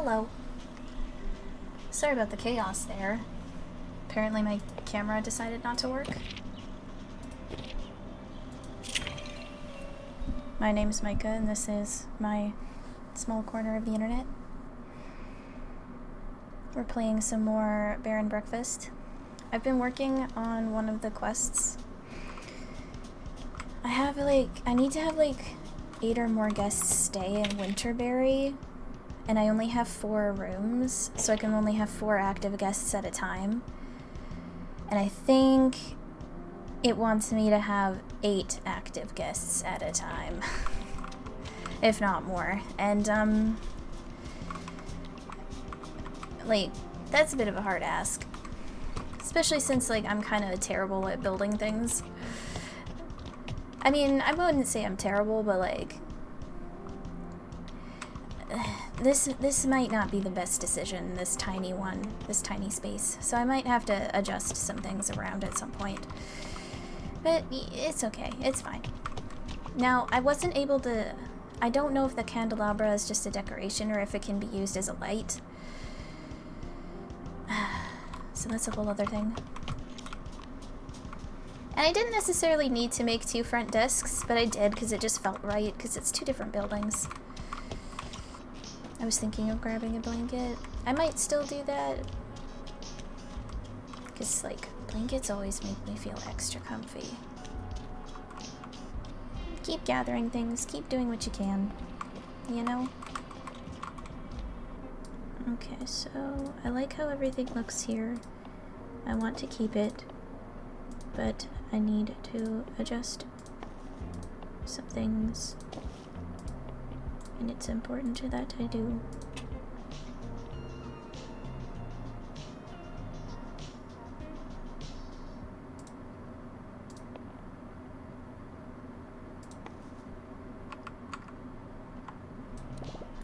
Hello. Sorry about the chaos there. Apparently my camera decided not to work. My name's Micah, and this is my small corner of the internet. We're playing some more Bear and Breakfast. I've been working on one of the quests. I need to have 8 or more guests stay in Winterberry, and I only have 4 rooms, so I can only have 4 active guests at a time. And I think it wants me to have 8 active guests at a time, if not more. And that's a bit of a hard ask, especially since I'm kind of terrible at building things. I mean, I wouldn't say I'm terrible, but this might not be the best decision, this tiny space. So I might have to adjust some things around at some point. But it's okay, it's fine. Now, I wasn't able to... I don't know if the candelabra is just a decoration or if it can be used as a light. So that's a whole other thing. And I didn't necessarily need to make 2 front desks, but I did because it just felt right, because it's 2 different buildings. I was thinking of grabbing a blanket. I might still do that. Because, blankets always make me feel extra comfy. Keep gathering things, keep doing what you can. You know? Okay, so I like how everything looks here. I want to keep it, but I need to adjust some things. And it's important that I do.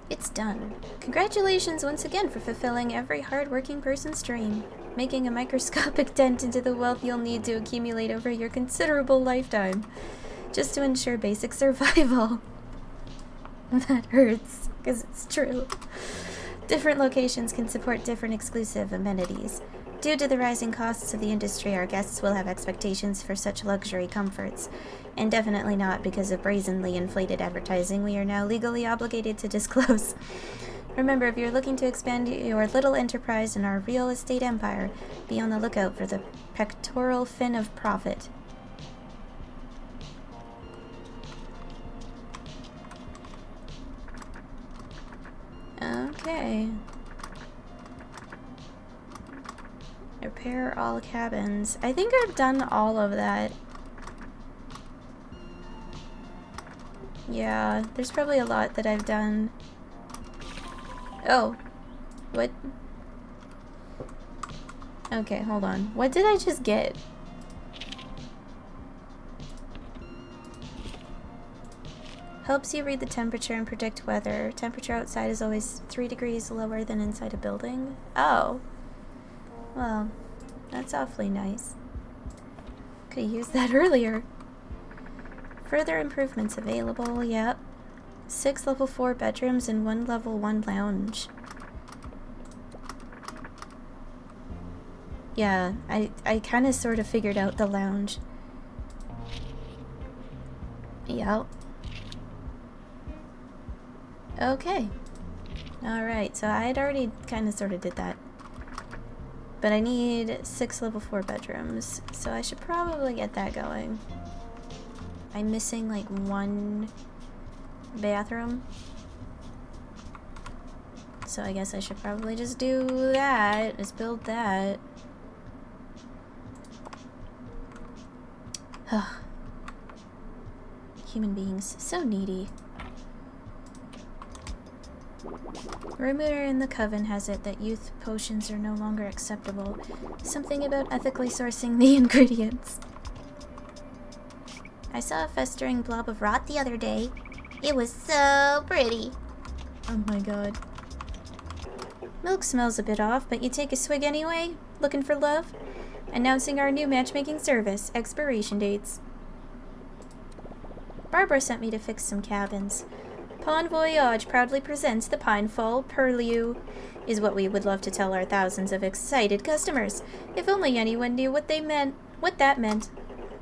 It's done. Congratulations once again for fulfilling every hard-working person's dream, making a microscopic dent into the wealth you'll need to accumulate over your considerable lifetime, just to ensure basic survival. That hurts, because it's true. Different locations can support different exclusive amenities. Due to the rising costs of the industry, our guests will have expectations for such luxury comforts, and definitely not because of brazenly inflated advertising we are now legally obligated to disclose. Remember, if you're looking to expand your little enterprise in our real estate empire, be on the lookout for the pectoral fin of profit. Okay. Repair all cabins. I think I've done all of that. Yeah, there's probably a lot that I've done. Oh. What? Okay, hold on. What did I just get? Helps you read the temperature and predict weather. Temperature outside is always 3 degrees lower than inside a building. Oh. Well, that's awfully nice. Could have used that earlier. Further improvements available, yep. 6 level 4 bedrooms and 1 level 1 lounge. Yeah, I kind of sort of figured out the lounge. Yep. Okay. Alright, so I had already kind of sort of did that. But I need 6 level 4 bedrooms, so I should probably get that going. I'm missing 1 bathroom. So I guess I should probably just do that. Just build that. Human beings, so needy. Rumor in the Coven has it that youth potions are no longer acceptable. Something about ethically sourcing the ingredients. I saw a festering blob of rot the other day. It was so pretty. Oh my god. Milk smells a bit off, but you take a swig anyway? Looking for love? Announcing our new matchmaking service. Expiration dates. Barbara sent me to fix some cabins. Bon Voyage proudly presents the Pinefall Purlieu, is what we would love to tell our thousands of excited customers. If only anyone knew what that meant.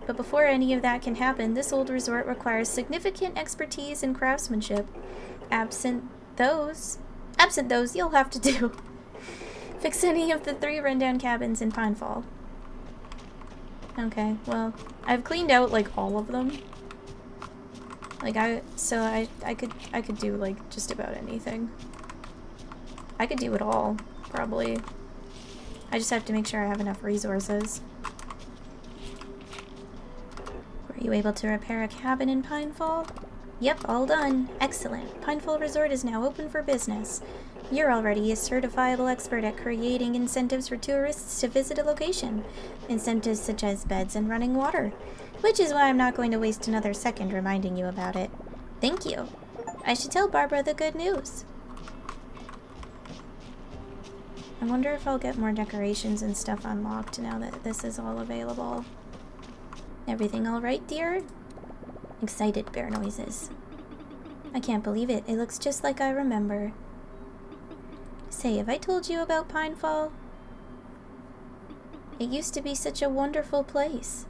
But before any of that can happen, this old resort requires significant expertise and craftsmanship. Absent those, you'll have to do. Fix any of the 3 rundown cabins in Pinefall. Okay, well, I've cleaned out, like, all of them. Like, I could do, like, just about anything. I could do it all, probably. I just have to make sure I have enough resources. Were you able to repair a cabin in Pinefall? Yep, all done. Excellent. Pinefall Resort is now open for business. You're already a certifiable expert at creating incentives for tourists to visit a location. Incentives such as beds and running water. Which is why I'm not going to waste another second reminding you about it. Thank you. I should tell Barbara the good news. I wonder if I'll get more decorations and stuff unlocked now that this is all available. Everything all right, dear? Excited bear noises. I can't believe it. It looks just like I remember. Say, have I told you about Pinefall? It used to be such a wonderful place.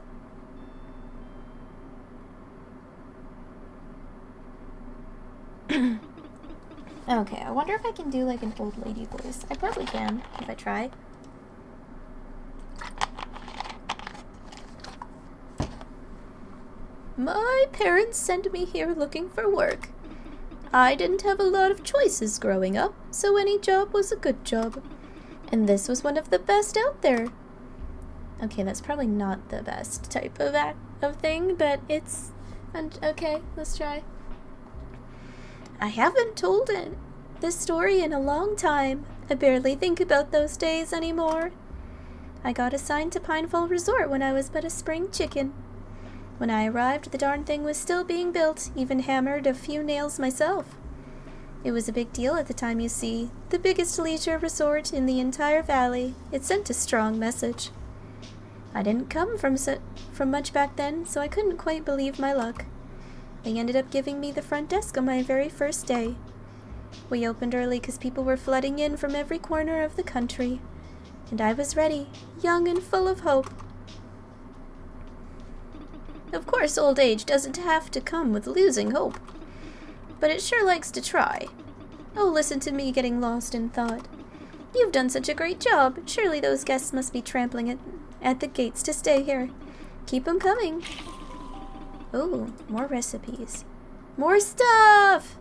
Okay, I wonder if I can do like an old lady voice. I probably can, if I try. My parents sent me here looking for work. I didn't have a lot of choices growing up, so any job was a good job. And this was one of the best out there. Okay, that's probably not the best type of thing, but it's... okay, let's try. I haven't told this story in a long time. I barely think about those days anymore. I got assigned to Pinefall Resort when I was but a spring chicken. When I arrived, the darn thing was still being built, even hammered a few nails myself. It was a big deal at the time, you see. The biggest leisure resort in the entire valley. It sent a strong message. I didn't come from much back then, so I couldn't quite believe my luck. They ended up giving me the front desk on my very first day. We opened early because people were flooding in from every corner of the country. And I was ready, young and full of hope. Of course, old age doesn't have to come with losing hope. But it sure likes to try. Oh, listen to me getting lost in thought. You've done such a great job. Surely those guests must be trampling at the gates to stay here. Keep 'em coming. Ooh, more recipes. More stuff!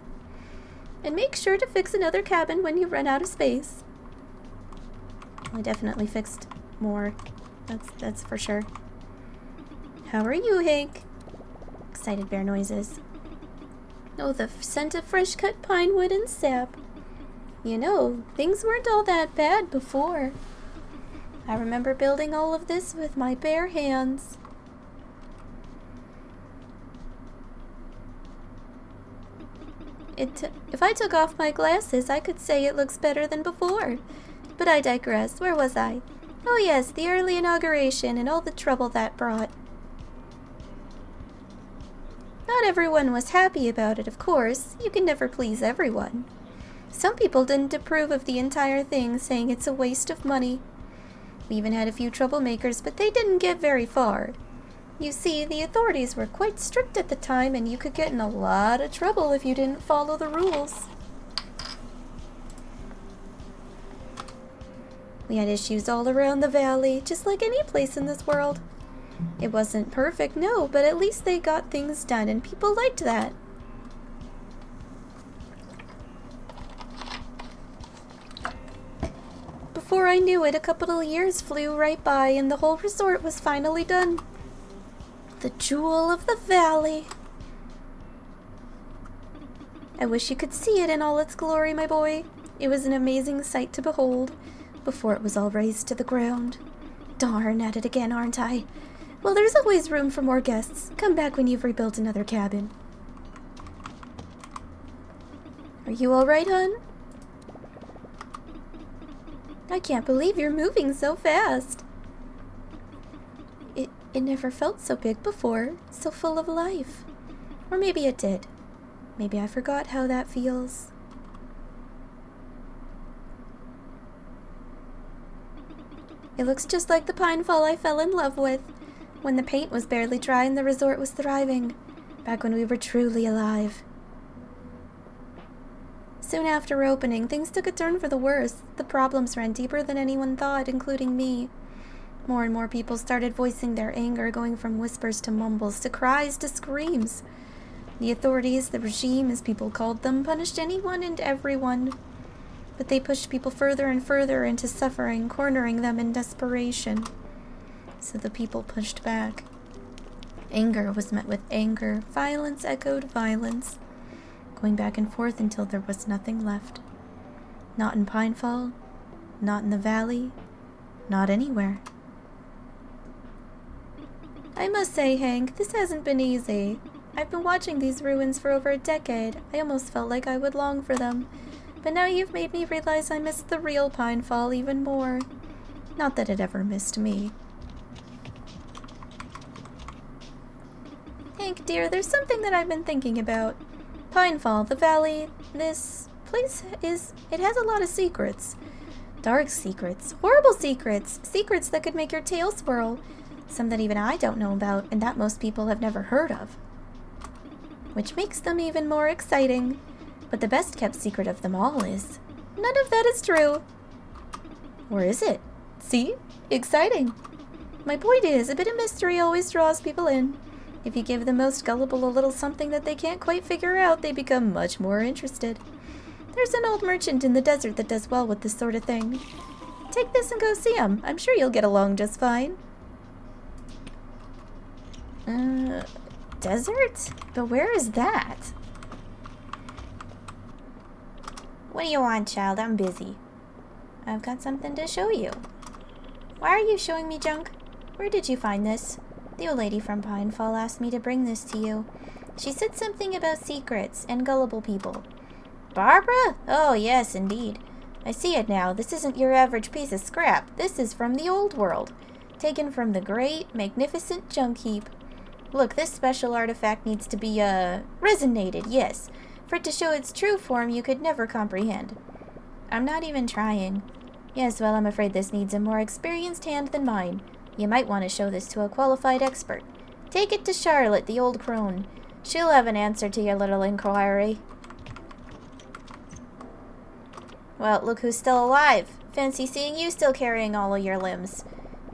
And make sure to fix another cabin when you run out of space. I definitely fixed more. That's for sure. How are you, Hank? Excited bear noises. Oh, the scent of fresh-cut pine wood and sap. You know, things weren't all that bad before. I remember building all of this with my bare hands. If I took off my glasses, I could say it looks better than before. But I digress. Where was I? Oh yes, the early inauguration and all the trouble that brought. Not everyone was happy about it, of course. You can never please everyone. Some people didn't approve of the entire thing, saying it's a waste of money. We even had a few troublemakers, but they didn't get very far. You see, the authorities were quite strict at the time, and you could get in a lot of trouble if you didn't follow the rules. We had issues all around the valley, just like any place in this world. It wasn't perfect, no, but at least they got things done, and people liked that. Before I knew it, a couple of years flew right by, and the whole resort was finally done. The jewel of the valley. I wish you could see it in all its glory, my boy. It was an amazing sight to behold, before it was all razed to the ground. Darn, at it again, aren't I? Well, there's always room for more guests. Come back when you've rebuilt another cabin. Are you all right, hon? I can't believe you're moving so fast. It never felt so big before, so full of life. Or maybe it did. Maybe I forgot how that feels. It looks just like the Pinefall I fell in love with, when the paint was barely dry and the resort was thriving, back when we were truly alive. Soon after opening, things took a turn for the worse. The problems ran deeper than anyone thought, including me. More and more people started voicing their anger, going from whispers to mumbles, to cries to screams. The authorities, the regime as people called them, punished anyone and everyone. But they pushed people further and further into suffering, cornering them in desperation. So the people pushed back. Anger was met with anger. Violence echoed violence, going back and forth until there was nothing left. Not in Pinefall, not in the valley, not anywhere. I must say, Hank, this hasn't been easy. I've been watching these ruins for over a decade. I almost felt like I would long for them. But now you've made me realize I miss the real Pinefall even more. Not that it ever missed me. Hank, dear, there's something that I've been thinking about. Pinefall, the valley, this place it has a lot of secrets. Dark secrets, horrible secrets, secrets that could make your tail swirl. Some that even I don't know about, and that most people have never heard of. Which makes them even more exciting. But the best kept secret of them all is, none of that is true. Or is it? See? Exciting. My point is, a bit of mystery always draws people in. If you give the most gullible a little something that they can't quite figure out, they become much more interested. There's an old merchant in the desert that does well with this sort of thing. Take this and go see him. I'm sure you'll get along just fine. Desert? But where is that? What do you want, child? I'm busy. I've got something to show you. Why are you showing me junk? Where did you find this? The old lady from Pinefall asked me to bring this to you. She said something about secrets and gullible people. Barbara? Oh, yes, indeed. I see it now. This isn't your average piece of scrap. This is from the old world, taken from the great, magnificent junk heap. Look, this special artifact needs to be, resonated, yes. For it to show its true form you could never comprehend. I'm not even trying. Yes, well, I'm afraid this needs a more experienced hand than mine. You might want to show this to a qualified expert. Take it to Charlotte, the old crone. She'll have an answer to your little inquiry. Well, look who's still alive. Fancy seeing you still carrying all of your limbs.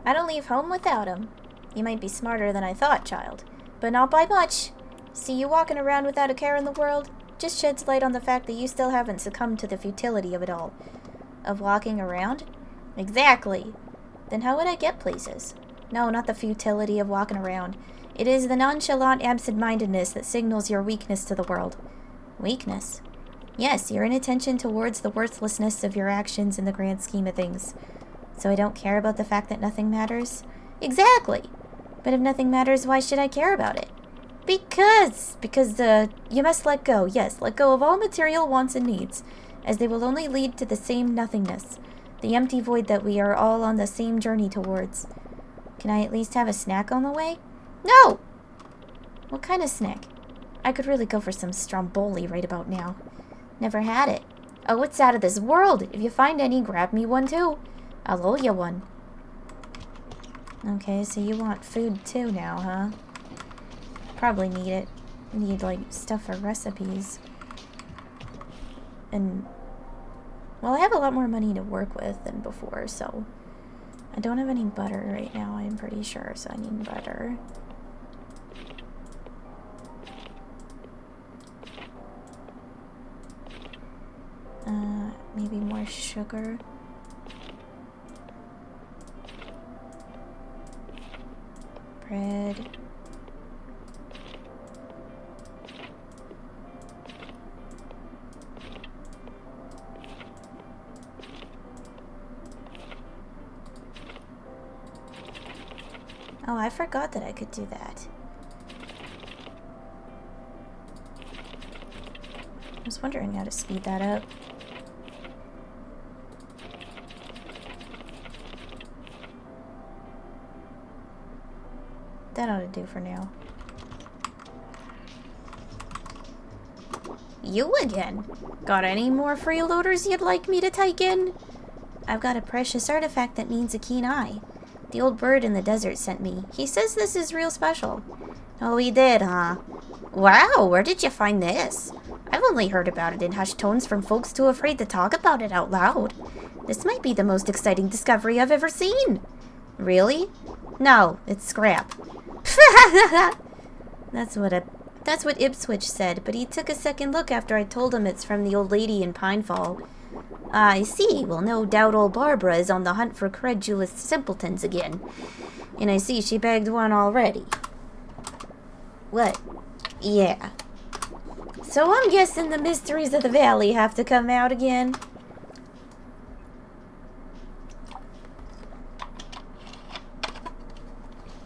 I don't leave home without 'em. You might be smarter than I thought, child. But not by much. See you walking around without a care in the world? Just sheds light on the fact that you still haven't succumbed to the futility of it all. Of walking around? Exactly. Then how would I get places? No, not the futility of walking around. It is the nonchalant absent-mindedness that signals your weakness to the world. Weakness? Yes, your inattention towards the worthlessness of your actions in the grand scheme of things. So I don't care about the fact that nothing matters? Exactly! But if nothing matters, why should I care about it? Because you must let go, yes, let go of all material wants and needs, as they will only lead to the same nothingness, the empty void that we are all on the same journey towards. Can I at least have a snack on the way? No! What kind of snack? I could really go for some stromboli right about now. Never had it. Oh, it's out of this world. If you find any, grab me one too. I'll owe you one. Okay, so you want food too now, huh? Probably need it. Need, like, stuff for recipes. And, well, I have a lot more money to work with than before, so I don't have any butter right now, I'm pretty sure, so I need butter. Maybe more sugar. Bread. Oh, I forgot that I could do that. I was wondering how to speed that up. That ought to do for now. You again? Got any more freeloaders you'd like me to take in? I've got a precious artifact that needs a keen eye. The old bird in the desert sent me. He says this is real special. Oh, he did, huh? Wow, where did you find this? I've only heard about it in hushed tones from folks too afraid to talk about it out loud. This might be the most exciting discovery I've ever seen. Really? No, it's scrap. That's what Ipswich said, but he took a second look after I told him it's from the old lady in Pinefall. I see. Well, no doubt old Barbara is on the hunt for credulous simpletons again. And I see she bagged one already. What? Yeah. So I'm guessing the mysteries of the valley have to come out again.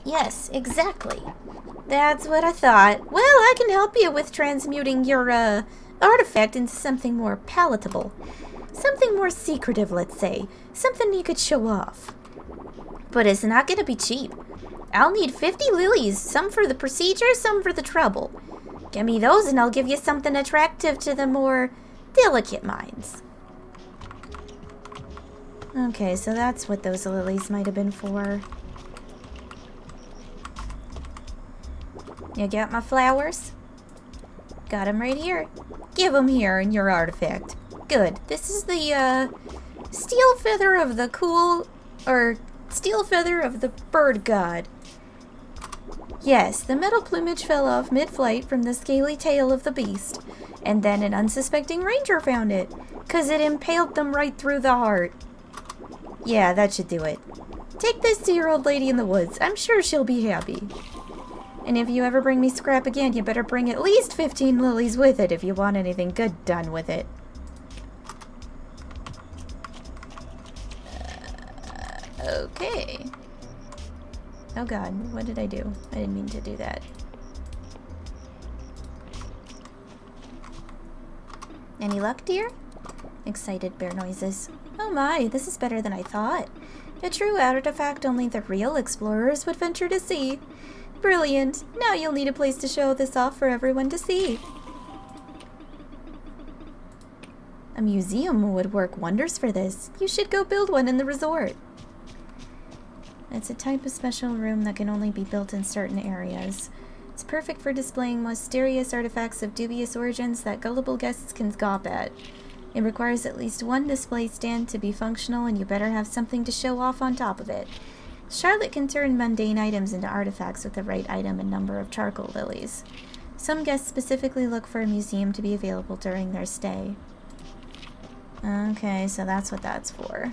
Yes, exactly. That's what I thought. Well, I can help you with transmuting your, artifact into something more palatable. Something more secretive, let's say. Something you could show off. But it's not gonna be cheap. I'll need 50 lilies, some for the procedure, some for the trouble. Give me those and I'll give you something attractive to the more delicate minds. Okay, so that's what those lilies might have been for. You got my flowers? Got them right here. Give them here in your artifact. Good. This is the, steel feather of the steel feather of the bird god. Yes, the metal plumage fell off mid-flight from the scaly tail of the beast, and then an unsuspecting ranger found it, 'cause it impaled them right through the heart. Yeah, that should do it. Take this to your old lady in the woods. I'm sure she'll be happy. And if you ever bring me scrap again, you better bring at least 15 lilies with it if you want anything good done with it. Okay. Oh god, what did I do? I didn't mean to do that. Any luck, dear? Excited bear noises. Oh my, this is better than I thought. A true artifact only the real explorers would venture to see. Brilliant. Now you'll need a place to show this off for everyone to see. A museum would work wonders for this. You should go build one in the resort. It's a type of special room that can only be built in certain areas. It's perfect for displaying mysterious artifacts of dubious origins that gullible guests can scoff at. It requires at least one display stand to be functional, and you better have something to show off on top of it. Charlotte can turn mundane items into artifacts with the right item and number of charcoal lilies. Some guests specifically look for a museum to be available during their stay. Okay, so that's what that's for.